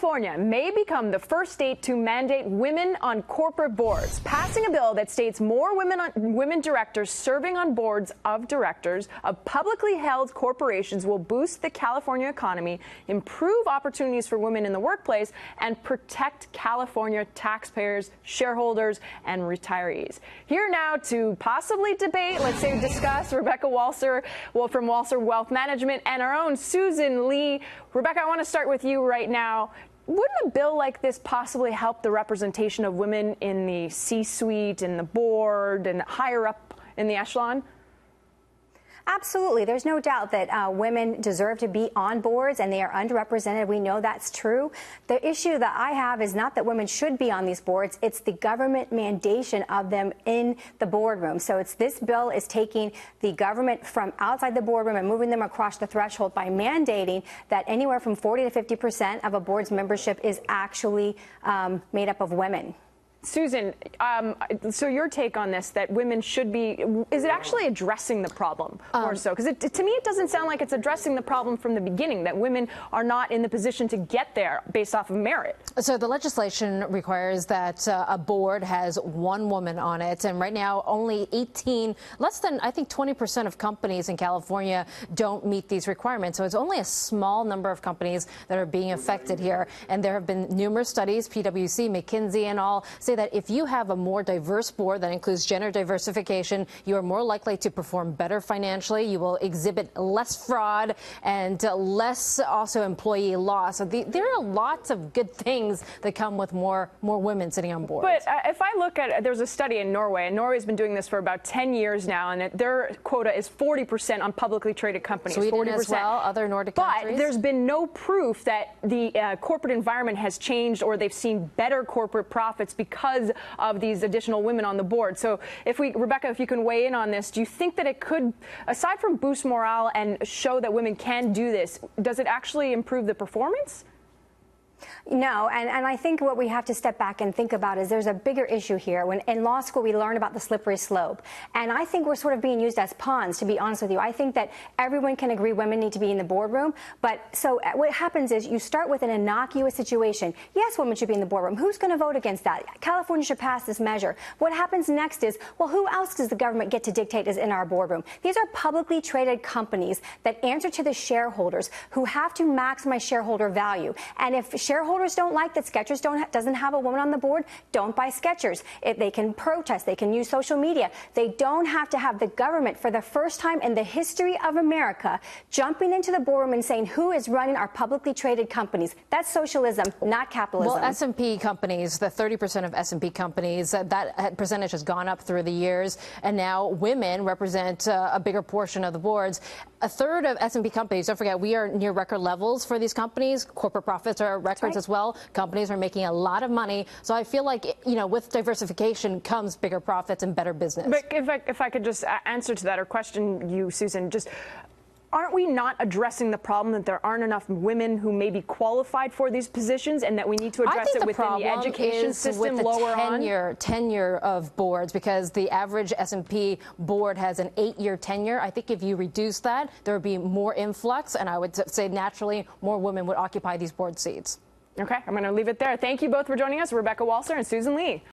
California may become the first state to mandate women on corporate boards, passing a bill that states more women directors serving on boards of directors of publicly held corporations will boost the California economy, improve opportunities for women in the workplace, and protect California taxpayers, shareholders, and retirees. Here now to possibly debate, let's say discuss, Rebecca Walser from Walser Wealth Management and our own Susan Lee. Rebecca, I want to start with you right now. Wouldn't a bill like this possibly help the representation of women in the C-suite, in the board, and higher up in the echelon? Absolutely. There's no doubt that women deserve to be on boards and they are underrepresented. We know that's true. The issue that I have is not that women should be on these boards. It's the government mandation of them in the boardroom. So it's this bill is taking the government from outside the boardroom and moving them across the threshold by mandating that anywhere from 40 to 50% of a board's membership is actually made up of women. Susan, so your take on this, that women should be, is it actually addressing the problem more so? Because to me, it doesn't sound like it's addressing the problem from the beginning, that women are not in the position to get there based off of merit. So the legislation requires that a board has one woman on it. And right now, only less than, I think, 20% of companies in California don't meet these requirements. So it's only a small number of companies that are being affected here. And there have been numerous studies, PwC, McKinsey, and all, say that if you have a more diverse board that includes gender diversification, you are more likely to perform better financially. You will exhibit less fraud and less also employee loss. So there are lots of good things that come with more women sitting on boards. But if I look at, there's a study in Norway, and Norway's been doing this for about 10 years now, and their quota is 40% on publicly traded companies. Sweden 40%. As well, other Nordic countries. But there's been no proof that the corporate environment has changed or they've seen better corporate profits because of these additional women on the board. So Rebecca, if you can weigh in on this, do you think that it could, aside from boost morale and show that women can do this, does it actually improve the performance? No, and I think what we have to step back and think about is there's a bigger issue here. When in law school we learn about the slippery slope, and I think we're sort of being used as pawns, to be honest with you. I think that everyone can agree women need to be in the boardroom, but so what happens is you start with an innocuous situation. Yes, women should be in the boardroom. Who's going to vote against that? California should pass this measure. What happens next is, well, who else does the government get to dictate is in our boardroom? These are publicly traded companies that answer to the shareholders who have to maximize shareholder value. And if shareholders don't like that Skechers doesn't have a woman on the board, don't buy Skechers. If they can protest, they can use social media. They don't have to have the government, for the first time in the history of America, jumping into the boardroom and saying who is running our publicly traded companies. That's socialism, not capitalism. Well, S&P companies, the 30% of S&P companies, that percentage has gone up through the years, and now women represent a bigger portion of the boards. A third of S&P companies, don't forget, we are near record levels for these companies. Corporate profits are records as well. Companies are making a lot of money. So I feel like, you know, with diversification comes bigger profits and better business. But if I could just answer to that or question you, Susan, just aren't we not addressing the problem that there aren't enough women who may be qualified for these positions, and that we need to address it within the education system lower on? Tenure of boards, because the average S&P board has an 8-year tenure. I think if you reduce that, there would be more influx, and I would say naturally more women would occupy these board seats. Okay, I'm going to leave it there. Thank you both for joining us, Rebecca Walser and Susan Lee.